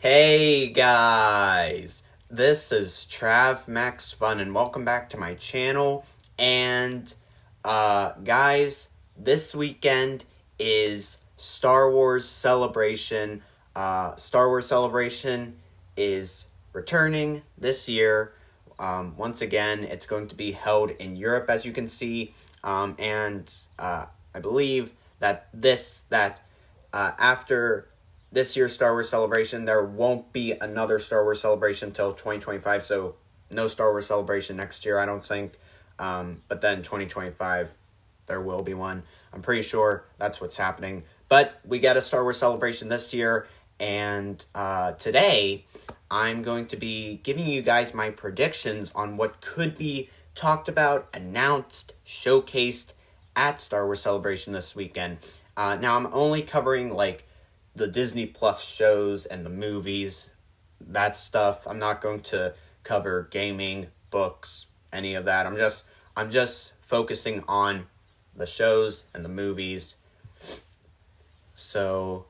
Hey guys, this is Trav Max Fun and welcome back to my channel. And guys, this weekend is Star Wars Celebration. Star Wars Celebration is returning this year. Once again, it's going to be held in Europe, as you can see. I believe that after this year's Star Wars Celebration, there won't be another Star Wars Celebration until 2025, so no Star Wars Celebration next year, I don't think. But then 2025, there will be one. I'm pretty sure that's what's happening. But we get a Star Wars Celebration this year, and today I'm going to be giving you guys my predictions on what could be talked about, announced, showcased at Star Wars Celebration this weekend. Now, I'm only covering, the Disney Plus shows and the movies, that stuff. I'm not going to cover gaming, books, any of that. I'm just focusing on the shows and the movies. So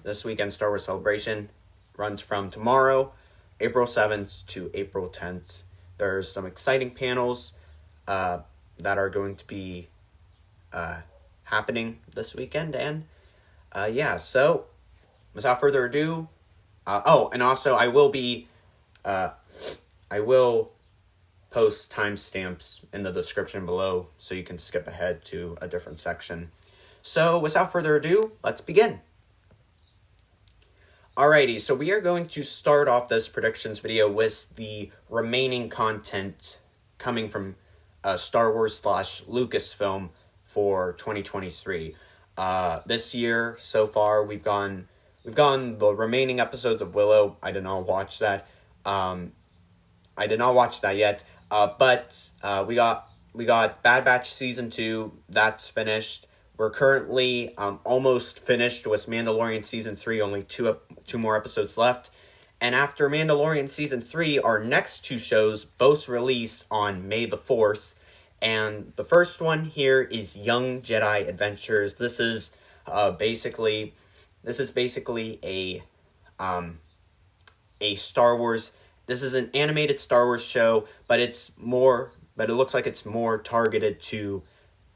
this weekend Star Wars Celebration runs from tomorrow, April 7th to April 10th. There's some exciting panels that are going to be happening this weekend, and so without further ado, and also I will post timestamps in the description below so you can skip ahead to a different section. So without further ado, let's begin. Alrighty, so we are going to start off this predictions video with the remaining content coming from Star Wars / Lucasfilm for 2023. This year, so far, we've gone the remaining episodes of Willow. I did not watch that. Yet. But we got Bad Batch Season 2. That's finished. We're currently almost finished with Mandalorian Season 3. Only two more episodes left. And after Mandalorian Season 3, our next two shows both release on May the 4th. And the first one here is Young Jedi Adventures. This is basically a Star Wars. This is an animated Star Wars show, but it looks like it's more targeted to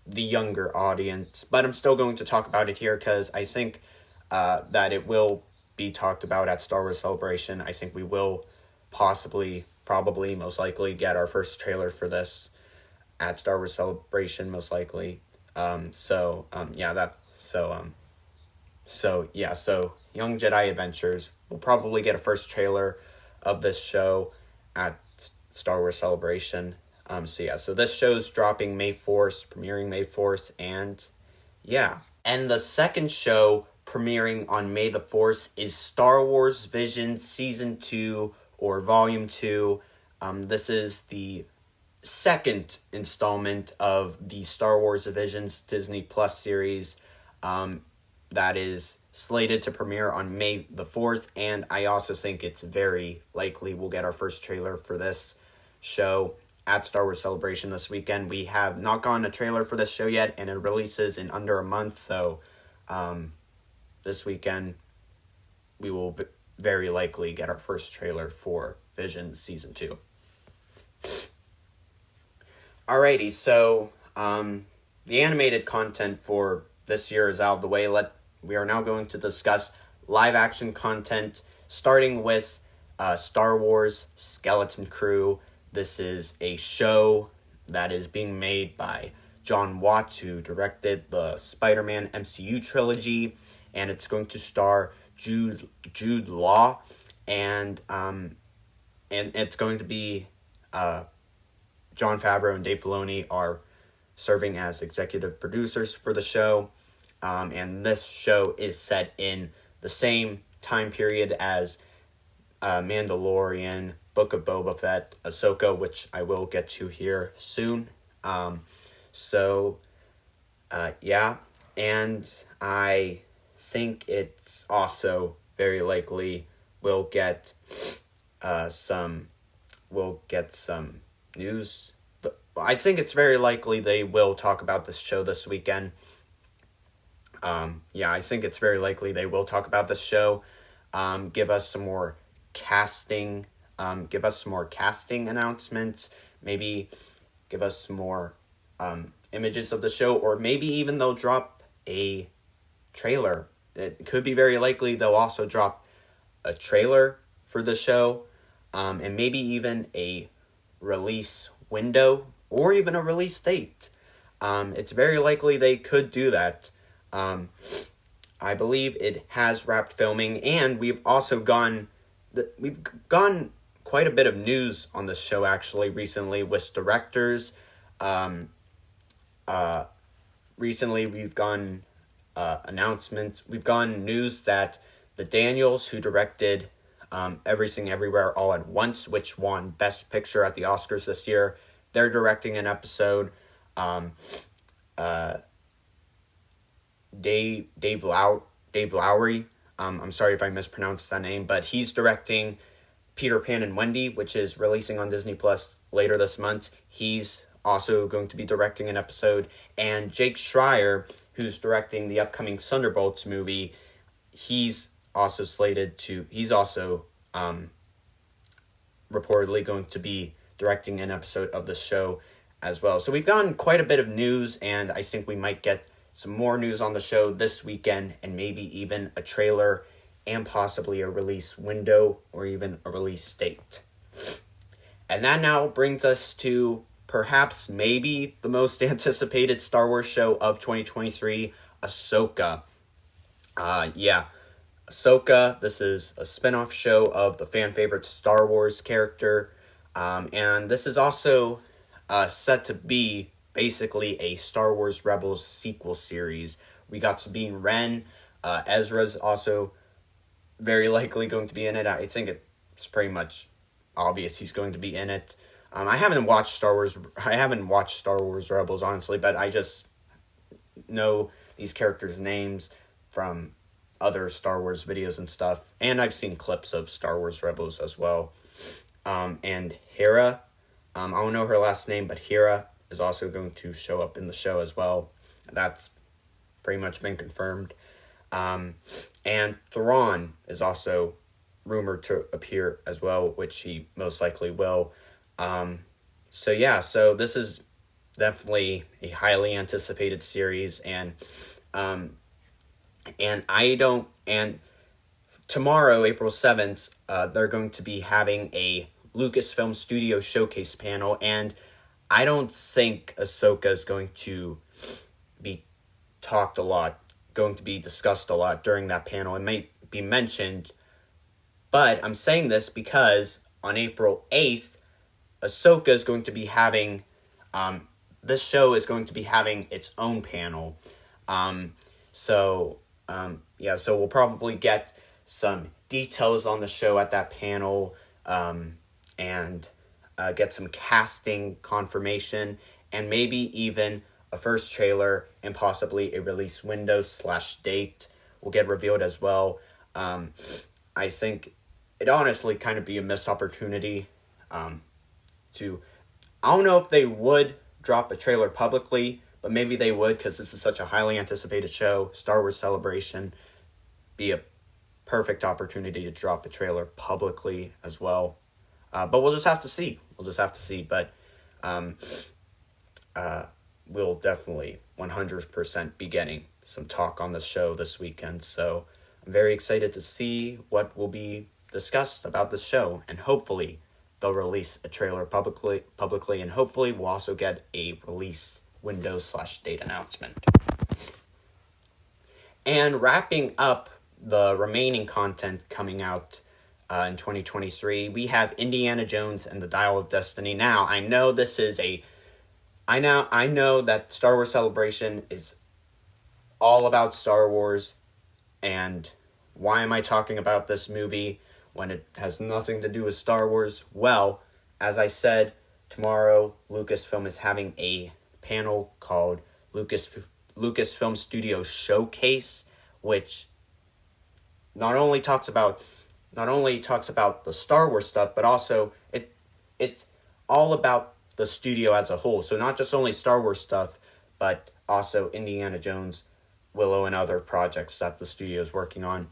the younger audience. But I'm still going to talk about it here because I think that it will be talked about at Star Wars Celebration. I think we will probably, most likely get our first trailer for this at Star Wars Celebration, most likely. So Young Jedi Adventures, we'll probably get a first trailer of this show at Star Wars Celebration. So this show's dropping May 4th, premiering May 4th, and the second show premiering on May the 4th is Star Wars Vision Season 2 or Volume 2. This is the second installment of the Star Wars Visions Disney Plus series that is slated to premiere on May the 4th, and I also think it's very likely we'll get our first trailer for this show at Star Wars Celebration this weekend. We have not gotten a trailer for this show yet, and it releases in under a month, so this weekend we will very likely get our first trailer for Vision Season 2. Alrighty, so the animated content for this year is out of the way. We are now going to discuss live-action content, starting with Star Wars Skeleton Crew. This is a show that is being made by John Watts, who directed the Spider-Man MCU trilogy, and it's going to star Jude Law, and it's going to be Jon Favreau and Dave Filoni are serving as executive producers for the show. And this show is set in the same time period as Mandalorian, Book of Boba Fett, Ahsoka, which I will get to here soon. And I think it's also very likely we'll get some news. I think it's very likely they will talk about this show this weekend. Yeah, I think it's very likely they will talk about this show, give us some more casting, announcements, maybe give us some more images of the show, or maybe even they'll drop a trailer. It could be very likely they'll also drop a trailer for the show, and maybe even a release window or even a release date. It's very likely they could do that. I believe it has wrapped filming, and we've gone quite a bit of news on this show actually recently with directors. Recently we've gone announcements. We've gone news that the Daniels, who directed Everything Everywhere All at Once, which won Best Picture at the Oscars this year, they're directing an episode. Dave Lowry. I'm sorry if I mispronounced that name, but he's directing Peter Pan and Wendy, which is releasing on Disney Plus later this month. He's also going to be directing an episode, and Jake Schreier, who's directing the upcoming Thunderbolts movie, he's also reportedly going to be directing an episode of the show as well. So we've gotten quite a bit of news, and I think we might get some more news on the show this weekend, and maybe even a trailer and possibly a release window or even a release date. And that now brings us to perhaps maybe the most anticipated Star Wars show of 2023, Ahsoka. Ahsoka, this is a spin-off show of the fan favorite Star Wars character. And this is also set to be basically a Star Wars Rebels sequel series. We got Sabine Wren. Ezra's also very likely going to be in it. I think it's pretty much obvious he's going to be in it. I haven't watched Star Wars Rebels, honestly, but I just know these characters' names from other Star Wars videos and stuff, and I've seen clips of Star Wars Rebels as well. And Hera, I don't know her last name, but Hera is also going to show up in the show as well. That's pretty much been confirmed. And Thrawn is also rumored to appear as well, which he most likely will. So this is definitely a highly anticipated series, and tomorrow, April 7th, they're going to be having a Lucasfilm Studio showcase panel, and I don't think Ahsoka is going to be discussed a lot during that panel. It might be mentioned, but I'm saying this because on April 8th, Ahsoka is going to be having, this show is going to be having its own panel. So we'll probably get some details on the show at that panel, and get some casting confirmation, and maybe even a first trailer and possibly a release window / date will get revealed as well. I think it honestly kind of be a missed opportunity I don't know if they would drop a trailer publicly, but maybe they would, because this is such a highly anticipated show. Star Wars Celebration, be a perfect opportunity to drop a trailer publicly as well. But we'll just have to see. But we'll definitely 100% be getting some talk on this show this weekend. So I'm very excited to see what will be discussed about this show, and hopefully they'll release a trailer publicly, and hopefully we'll also get a release window / date announcement. And wrapping up the remaining content coming out in 2023, we have Indiana Jones and the Dial of Destiny. Now, I know that Star Wars Celebration is all about Star Wars, and why am I talking about this movie when it has nothing to do with Star Wars? Well, as I said, tomorrow Lucasfilm is having a panel called Lucasfilm Studio Showcase, which not only talks about the Star Wars stuff, but also it's all about the studio as a whole. So not just only Star Wars stuff, but also Indiana Jones Willow and other projects that the studio is working on.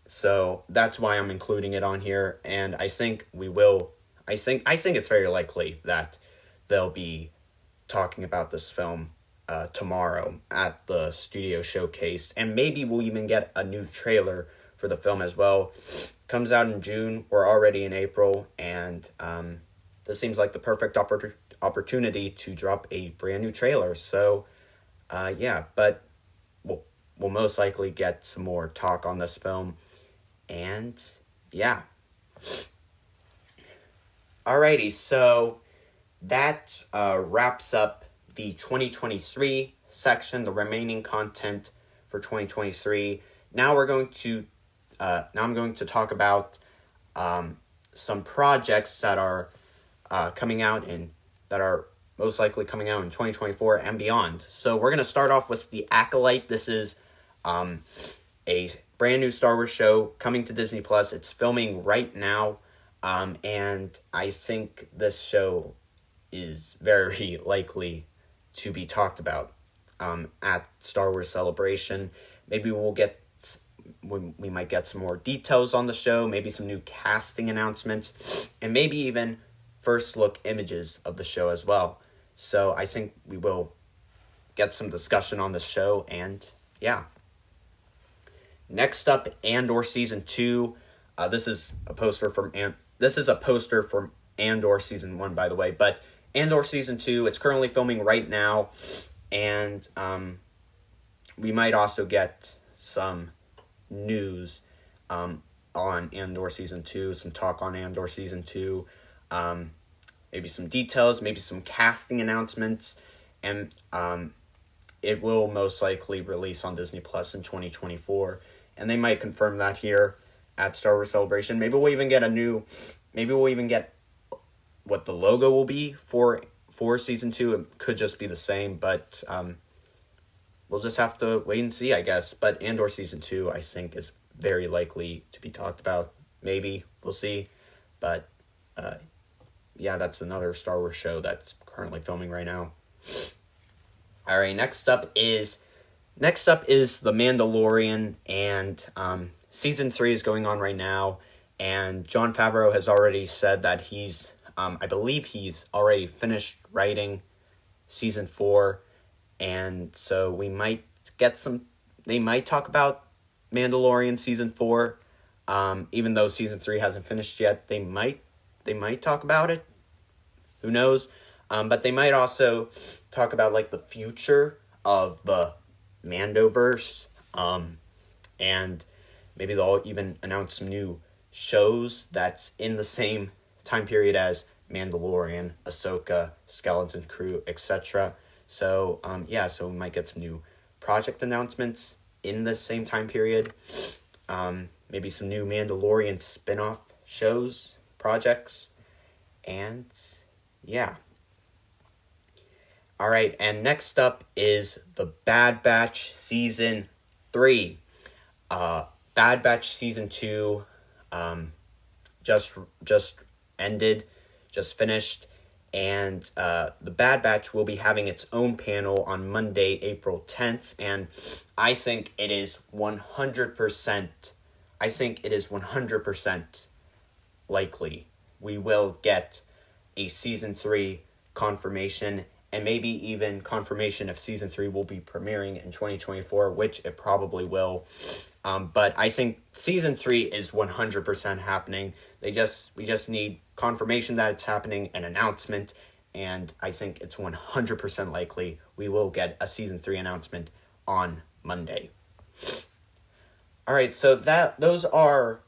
So that's why I'm including it on here, and I think we will. I think it's very likely that they'll be talking about this film tomorrow at the studio showcase, and maybe we'll even get a new trailer for the film as well. Comes out in June. We're already in April, and this seems like the perfect opportunity to drop a brand new trailer. So, yeah, but we'll most likely get some more talk on this film, and yeah. Alrighty, so that wraps up the 2023 section, the remaining content for 2023. Now I'm going to talk about some projects that are coming out that are most likely coming out in 2024 and beyond. So we're going to start off with The Acolyte. This is a brand new Star Wars show coming to Disney Plus. It's filming right now, and I think this show is very likely to be talked about at Star Wars Celebration. Maybe we might get some more details on the show, maybe some new casting announcements, and maybe even first look images of the show as well. So I think we will get some discussion on the show, and yeah. Next up, Andor Season 2. This is a poster from Andor Season 1, by the way, but Andor Season 2, it's currently filming right now, and we might also get some news on Andor Season 2, some talk on Andor Season 2, maybe some details, maybe some casting announcements, and it will most likely release on Disney Plus in 2024, and they might confirm that here at Star Wars Celebration. Maybe we'll even get what the logo will be for Season 2. It could just be the same, but we'll just have to wait and see, I guess. But Andor Season 2, I think, is very likely to be talked about. Maybe. We'll see. But, yeah, that's another Star Wars show that's currently filming right now. All right, next up is The Mandalorian, and Season 3 is going on right now, and Jon Favreau has already said that I believe he's already finished writing Season 4, and so we might get they might talk about Mandalorian Season 4, even though Season 3 hasn't finished yet. They might talk about it, who knows, but they might also talk about, like, the future of the Mandoverse, and maybe they'll even announce some new shows that's in the same time period as Mandalorian, Ahsoka, Skeleton Crew, etc. So, so we might get some new project announcements in the same time period. Maybe some new Mandalorian spin-off shows, projects, and yeah. All right, and next up is The Bad Batch Season 3. Bad Batch Season 2 just ended, just finished, and The Bad Batch will be having its own panel on Monday, April 10th, and I think it is 100% likely we will get a Season 3 confirmation, and maybe even confirmation if Season 3 will be premiering in 2024, which it probably will. But I think Season 3 is 100% happening. We just need confirmation that it's happening, an announcement, and I think it's 100% likely we will get a Season 3 announcement on Monday. Alright, so those are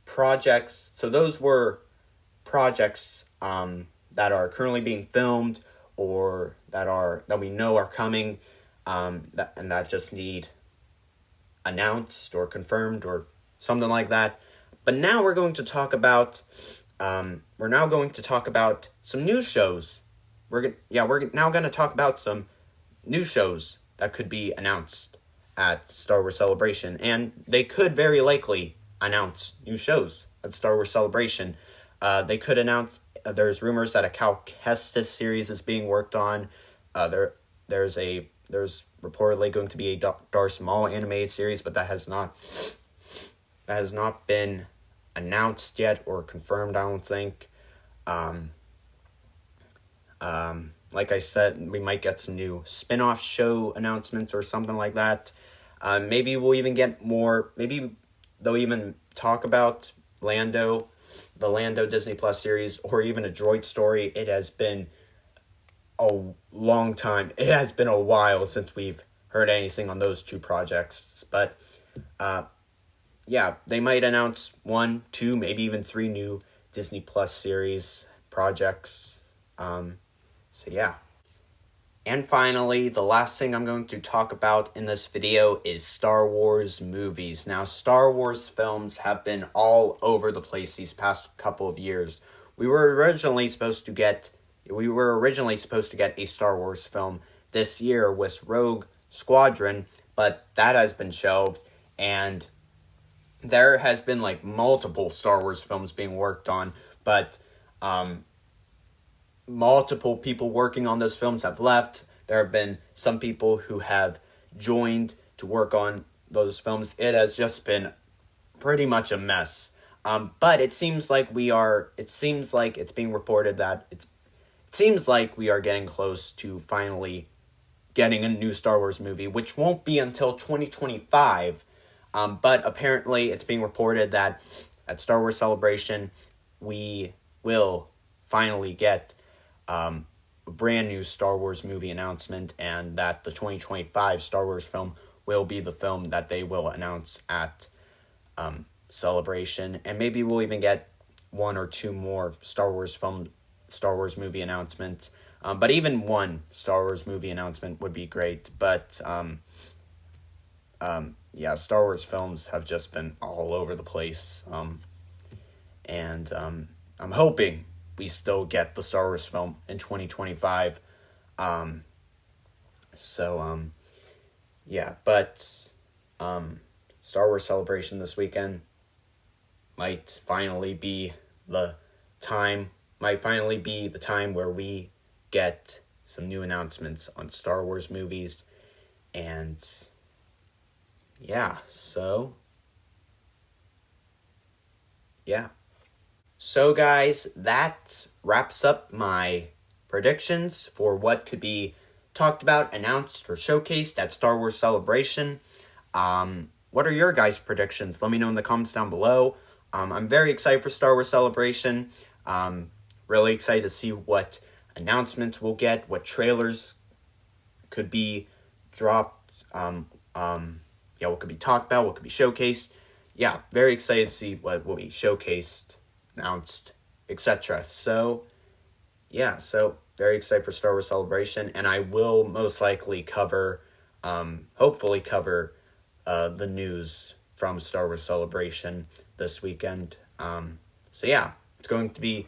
projects. So those were projects that are currently being filmed, or that we know are coming, that just need announced or confirmed or something like that. But now we're going to talk about some new shows. We're now going to talk about some new shows that could be announced at Star Wars Celebration, and they could very likely announce new shows at Star Wars Celebration. They could announce. There's rumors that a Cal Kestis series is being worked on. There's reportedly going to be a Darth Maul animated series, but that has not been announced yet or confirmed, I don't think. Like I said, we might get some new spin-off show announcements or something like that. Maybe we'll even get more. Maybe they'll even talk about the Lando Disney Plus series, or even a Droid Story. It has been a long time. It has been a while since we've heard anything on those two projects. But yeah, they might announce 1, 2, maybe even 3 new Disney Plus series projects. So yeah. And finally, the last thing I'm going to talk about in this video is Star Wars movies. Now, Star Wars films have been all over the place these past couple of years. We were originally supposed to get a Star Wars film this year with Rogue Squadron, but that has been shelved, and there has been like multiple Star Wars films being worked on, but multiple people working on those films have left. There have been some people who have joined to work on those films. It has just been pretty much a mess. But it seems like it's being reported that it seems like we are getting close to finally getting a new Star Wars movie, which won't be until 2025. But apparently it's being reported that at Star Wars Celebration, we will finally get a brand new Star Wars movie announcement, and that the 2025 Star Wars film will be the film that they will announce at Celebration. And maybe we'll even get 1 or 2 more Star Wars movie announcements. But even 1 Star Wars movie announcement would be great. But yeah, Star Wars films have just been all over the place. And I'm hoping we still get the Star Wars film in 2025. Yeah, but Star Wars Celebration this weekend might finally be the time where we get some new announcements on Star Wars movies. And yeah, so yeah. So guys, that wraps up my predictions for what could be talked about, announced, or showcased at Star Wars Celebration. What are your guys' predictions? Let me know in the comments down below. I'm very excited for Star Wars Celebration. Really excited to see what announcements we'll get, what trailers could be dropped, what could be talked about, what could be showcased. Yeah, very excited to see what will be showcased, announced, etc. So, yeah, so very excited for Star Wars Celebration, and I will most likely hopefully cover the news from Star Wars Celebration this weekend. So yeah, it's going to be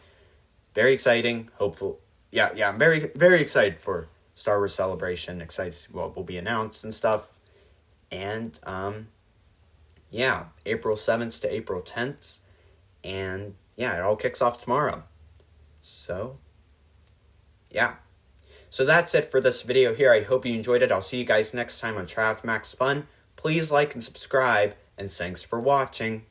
very exciting. I'm very, very excited for Star Wars Celebration. Excited to see what will be announced and stuff. And yeah, April 7th to April 10th, and yeah, it all kicks off tomorrow. So yeah. So that's it for this video here. I hope you enjoyed it. I'll see you guys next time on Trav Max Fun. Please like and subscribe, and thanks for watching.